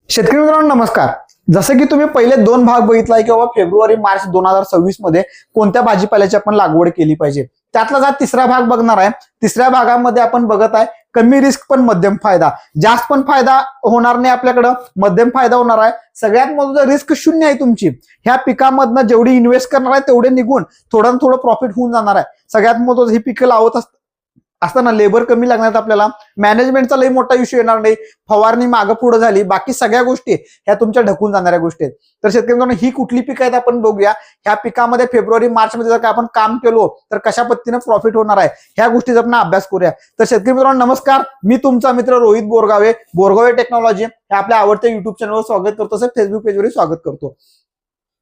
शेतकरी मित्रांनो नमस्कार. जसं की तुम्ही पहिले दोन भाग बघितलाय की बाबा फेब्रुवारी मार्च 2026 मध्ये कोणत्या भाजीपाल्याची आपण लागवड केली पाहिजे. त्यातला जा तिसरा भाग बघणार आहे. तिसऱ्या भागामध्ये आपण बघत आहे कमी रिस्क पण मध्यम फायदा. जास्त पण फायदा होणार नाही आपल्याकडं, मध्यम फायदा होणार आहे. सगळ्यात महत्त्वाचं रिस्क शून्य आहे तुमची. ह्या पिकामधनं जेवढी इन्व्हेस्ट करणार आहे तेवढे निघून थोडं थोडं प्रॉफिट होऊन जाणार आहे. सगळ्यात महत्त्वाचं ही पिकं लावत असताना लेबर कमी लागणार, आपल्याला मॅनेजमेंटचा लई मोठा इश्यू येणार नाही. फवारणी मागं पुढे झाली, बाकी सगळ्या गोष्टी ह्या तुमच्या ढकून जाणाऱ्या गोष्टी आहेत. तर शेतकरी मित्रांनो ही कुठली पिकं आहेत आपण बघूया. ह्या पिकामध्ये फेब्रुवारी मार्च मध्ये जर का आपण काम केलो तर कशा पद्धतीने प्रॉफिट होणार आहे ह्या गोष्टीचा आपण अभ्यास करूया. तर शेतकरी मित्रांनो नमस्कार, मी तुमचा मित्र रोहित बोरगावे, बोरगावे टेक्नॉलॉजी हे आपल्या आवडत्या युट्यूब चॅनलवर स्वागत करतो, तसंच फेसबुक पेजवरही स्वागत करतो.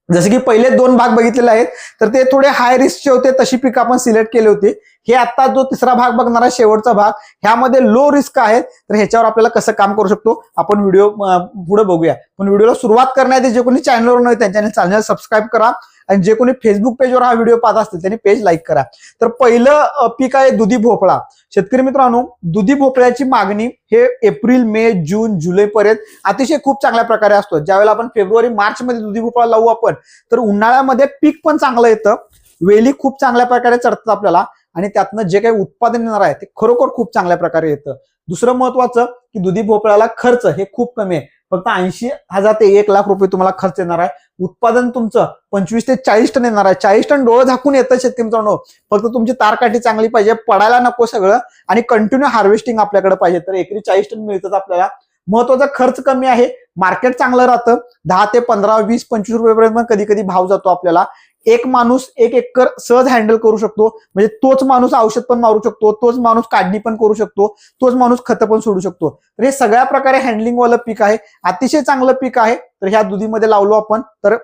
जसे की पहिले दोन भाग बघितलेले आहेत तर ते थोडे हाय रिस्कचे होते, तशी पिकं आपण सिलेक्ट केली होती. हे आता जो तिसरा भाग बघणार आहे, शेवटचा भाग, ह्यामध्ये लो रिस्क आहे. तर ह्याच्यावर आपल्याला कसं काम करू शकतो आपण व्हिडिओ पुढे बघूया. पण व्हिडिओला सुरुवात करण्याआधी जे कोणी चॅनलवर नाही त्यांच्या चॅनल सबस्क्राईब करा आणि जे कोणी फेसबुक पेजवर हा व्हिडिओ पाहत असतील त्यांनी पेज लाईक करा. तर पहिलं पीक आहे दुधी भोपळा. शेतकरी मित्रांनो दुधी भोपळ्याची मागणी हे एप्रिल मे जून जुलै पर्यंत अतिशय खूप चांगल्या प्रकारे असतो. ज्यावेळेला आपण फेब्रुवारी मार्च मध्ये दुधी भोपळा लावू आपण तर उन्हाळ्यामध्ये पीक पण चांगलं येतं, वेली खूप चांगल्या प्रकारे चढतात आपल्याला आणि त्यातनं जे काही उत्पादन येणार आहे ते खरोखर खूप चांगल्या प्रकारे येतं. दुसरं महत्वाचं की दुधी भोपळ्याला खर्च हे खूप कमी आहे. फक्त 80,000 ते 1,00,000 रुपये तुम्हाला खर्च येणार आहे. उत्पादन तुमचं 25 ते 40 टन येणार आहे. 40 टन डोळं झाकून येतं शेतकरी मित्रांनो. फक्त तुमची तारकाठी चांगली पाहिजे, पडायला नको सगळं आणि कंटिन्यू हार्वेस्टिंग आपल्याकडे पाहिजे. तर एकरी 40 टन मिळतात आपल्याला. महत्वाचा खर्च कमी आहे, मार्केट चांगलं राहतं. 10 ते 15 20 25 रुपयेपर्यंत कधी कधी भाव जातो आपल्याला. एक माणूस 1 एकर सहज हँडल करू शकतो. म्हणजे तोच माणूस औषध पण मारू शकतो, तोच माणूस काढणी पण करू शकतो, तोच माणूस खत पण सोडू शकतो. तर हे सगळ्या प्रकारे हँडलिंग वालं पीक आहे, अतिशय चांगलं पीक आहे. तर ह्या दुधीमध्ये लावलो आपण तर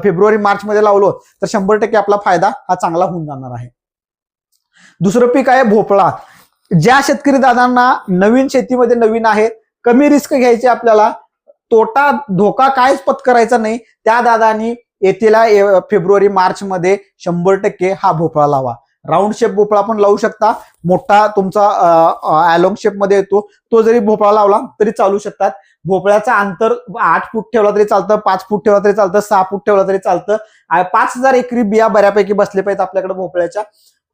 फेब्रुवारी मार्च मध्ये लावलो तर 100% आपला फायदा हा चांगला होऊन जाणार आहे. दुसरं पीक आहे भोपळा. ज्या शेतकरी दादांना नवीन शेतीमध्ये नवीन आहे, कमी रिस्क घ्यायची, आपल्याला तोटा धोका कायच पत्करायचा नाही, त्या दादांनी येतेला फेब्रुवारी मार्च मध्ये 100% हा भोपळा लावा. राऊंड शेप भोपळा पण लावू शकता, मोठा तुमचा अलोंग शेप मध्ये येतो तो जरी भोपळा लावला तरी चालू शकतात. भोपळ्याचा अंतर 8 फूट ठेवला तरी चालतं, 5 फूट ठेवला तरी चालतं, 6 फूट ठेवला तरी चालतं. 5,000 एकरी बिया बऱ्यापैकी बसले पाहिजेत आपल्याकडे भोपळ्याच्या.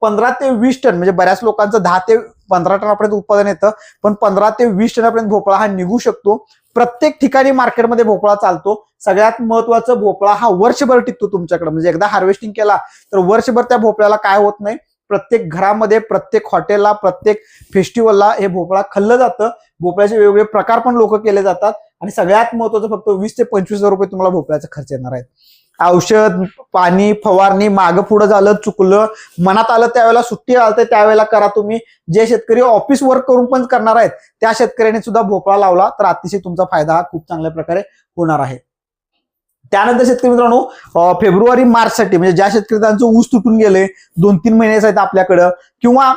15 ते 20 टन म्हणजे बऱ्याच लोकांचं 10 ते 15 टनापर्यंत उत्पादन येतं, पण 15 ते 20 टनापर्यंत भोपळा हा निघू शकतो. प्रत्येक ठिकाणी मार्केटमध्ये भोपळा चालतो. सगळ्यात महत्वाचं भोपळा हा वर्षभर टिकतो तुमच्याकडे. म्हणजे एकदा हार्वेस्टिंग केला तर वर्षभर त्या भोपळ्याला काय होत नाही. प्रत्येक घरामध्ये, प्रत्येक हॉटेलला, प्रत्येक फेस्टिवलला हे भोपळा खाल्लं जातं. भोपळ्याचे वेगवेगळे प्रकार पण लोक केले जातात आणि सगळ्यात महत्वाचं फक्त 20 ते 25,000 रुपये तुम्हाला भोपळ्याचा खर्च येणार आहे. औषध पाणी फवारणी मागं पुढं झालं चुकलं मनात आलं त्यावेळेला सुट्टी आलते त्यावेळेला करा तुम्ही. जे शेतकरी ऑफिस वर्क करून पण करणार आहेत त्या शेतकऱ्यांनी सुद्धा भोपळा लावला तर अतिशय तुमचा फायदा हा खूप चांगल्या प्रकारे होणार आहे. त्यानंतर शेतकरी मित्रांनो फेब्रुवारी मार्च साठी म्हणजे ज्या शेतकऱ्यांचं ऊस तुटून गेले 2-3 महिन्याचं आहेत आपल्याकडं किंवा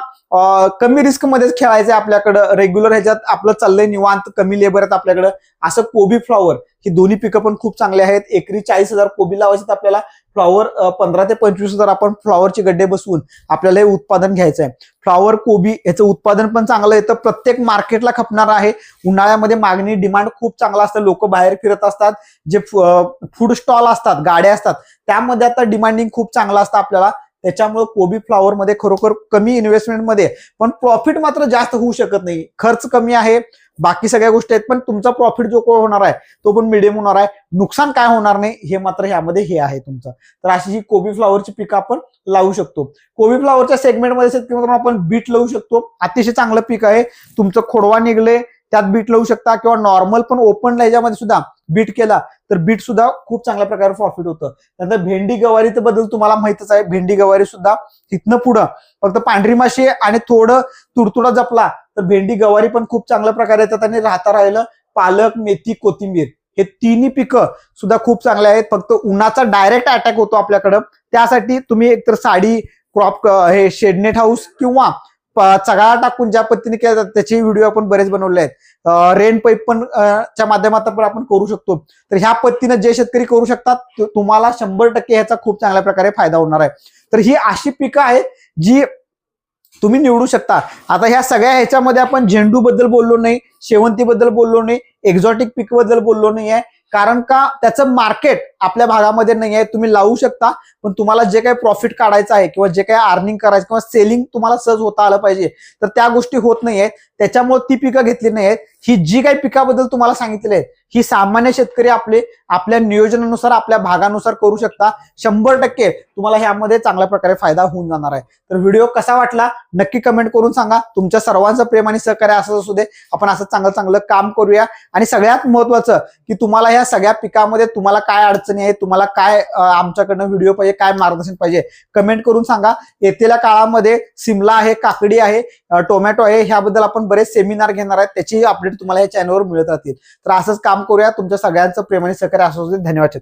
कमी रिस्क मध्येच खेळायचंय आपल्याकडं, रेग्युलर ह्याच्यात आपलं चाललंय निवांत, कमी लेबर आहेत आपल्याकडं, असं कोबी फ्लॉवर ही दोन्ही पिकं पण खूप चांगले आहेत. एकरी 40,000 कोबी लावायचे आपल्याला. फ्लॉवर 15 ते 25,000 आपण फ्लॉवरचे गड्डे बसवून आपल्याला हे उत्पादन घ्यायचं आहे. फ्लॉवर कोबी याचं उत्पादन पण चांगलं येतं, प्रत्येक मार्केटला खपणार आहे. उन्हाळ्यामध्ये मागणी डिमांड खूप चांगला असतं, लोक बाहेर फिरत असतात, जे फूड स्टॉल असतात, गाड्या असतात त्यामध्ये आता डिमांडिंग खूप चांगलं असतं आपल्याला. त्याच्यामुळे कोबी फ्लॉवर मध्ये खरोखर कमी इन्व्हेस्टमेंटमध्ये पण प्रॉफिट मात्र जास्त होऊ शकत नाही. खर्च कमी आहे, बाकी सगळ्या गोष्टी आहेत, पण तुमचा प्रॉफिट जो कोण होणार आहे तो पण मिडियम होणार आहे. नुकसान काय होणार नाही हे मात्र ह्यामध्ये हे आहे तुमचं. तर अशी ही कोबी फ्लॉवरची पिकं आपण लावू शकतो. कोबी फ्लॉवरच्या सेगमेंटमध्ये आपण बीट लावू शकतो, अतिशय चांगलं पीक आहे. तुमचं खोडवा निघले त्यात बीट लावू शकता किंवा नॉर्मल पण ओपन ह्याच्यामध्ये सुद्धा बीट केला तर बीट सुद्धा खूप चांगल्या प्रकारे प्रॉफिट होतं. त्यानंतर भेंडी गवारी बद्दल तुम्हाला माहितच आहे. भेंडी गवारी सुद्धा तिथनं पुढं फक्त पांढरी माशी आणि थोडं तुडतुडा जपला तर भेंडी गवारी पण खूप चांगल्या प्रकारे येतात. आणि राहता राहिलं पालक मेथी कोथिंबीर हे तिन्ही पिकं सुद्धा खूप चांगले आहेत. फक्त उन्हाचा डायरेक्ट अटॅक होतो आपल्याकडं, त्यासाठी तुम्ही एकतर साडी क्रॉप हे शेडनेट हाऊस किंवा चगाळा टाकून ज्या पद्धतीने केल्या जातात त्याचे व्हिडिओ आपण बरेच बनवले आहेत. रेन पाईप पण च्या माध्यमातून पण आपण करू शकतो. तर ह्या पद्धतीने जे शेतकरी करू शकतात तुम्हाला 100% ह्याचा खूप चांगल्या प्रकारे फायदा होणार आहे. तर ही अशी पिकं आहेत जी तुम्ही निवडू शकता. आता ह्या सगळ्या ह्याच्यामध्ये आपण झेंडू बद्दल बोललो नाही, शेवंती बद्दल बोललो नाही, एक्झॉटिक पीक बद्दल बोललो नाही आहे. कारण का त्याचं मार्केट आपल्या भागामध्ये नाही आहे. तुम्ही लावू शकता, पण तुम्हाला जे काही प्रॉफिट काढायचं आहे किंवा जे काही अर्निंग करायचं किंवा सेलिंग तुम्हाला सहज होता आलं पाहिजे, तर त्या गोष्टी होत नाही आहेत. त्याच्यामुळे ती पिकं घेतली नाही आहेत. ही जी काही पिकाबद्दल तुम्हाला सांगितले आहे, ही सामान्य शेतकरी आपल्या नियोजनानुसार आपल्या भागानुसार करू शकता. 100% तुम्हाला ह्यामध्ये चांगल्या प्रकारे फायदा होऊन जाणार आहे. तर व्हिडिओ कसा वाटला नक्की कमेंट करून सांगा. तुमच्या सर्वांचं प्रेम आणि सहकार्य असं असू दे. आपण असं चांगलं काम करूया. आणि सगळ्यात महत्वाचं की तुम्हाला ह्या सगळ्या पिकामध्ये तुम्हाला काय अडचणी आहेत, तुम्हाला काय आमच्याकडनं व्हिडिओ पाहिजे, काय मार्गदर्शन पाहिजे, कमेंट करून सांगा. येत्या काळामध्ये सिमला आहे, काकडी आहे, टोमॅटो आहे, ह्याबद्दल आपण बरेच सेमिनार घेणार आहेत. त्याची अपडेट तुम्हाला या चॅनलवर मिळत राहतील. तर असंच काम करूया. तुमच्या सगळ्यांचं प्रेम आणि सहकार्य असू दे. धन्यवाद.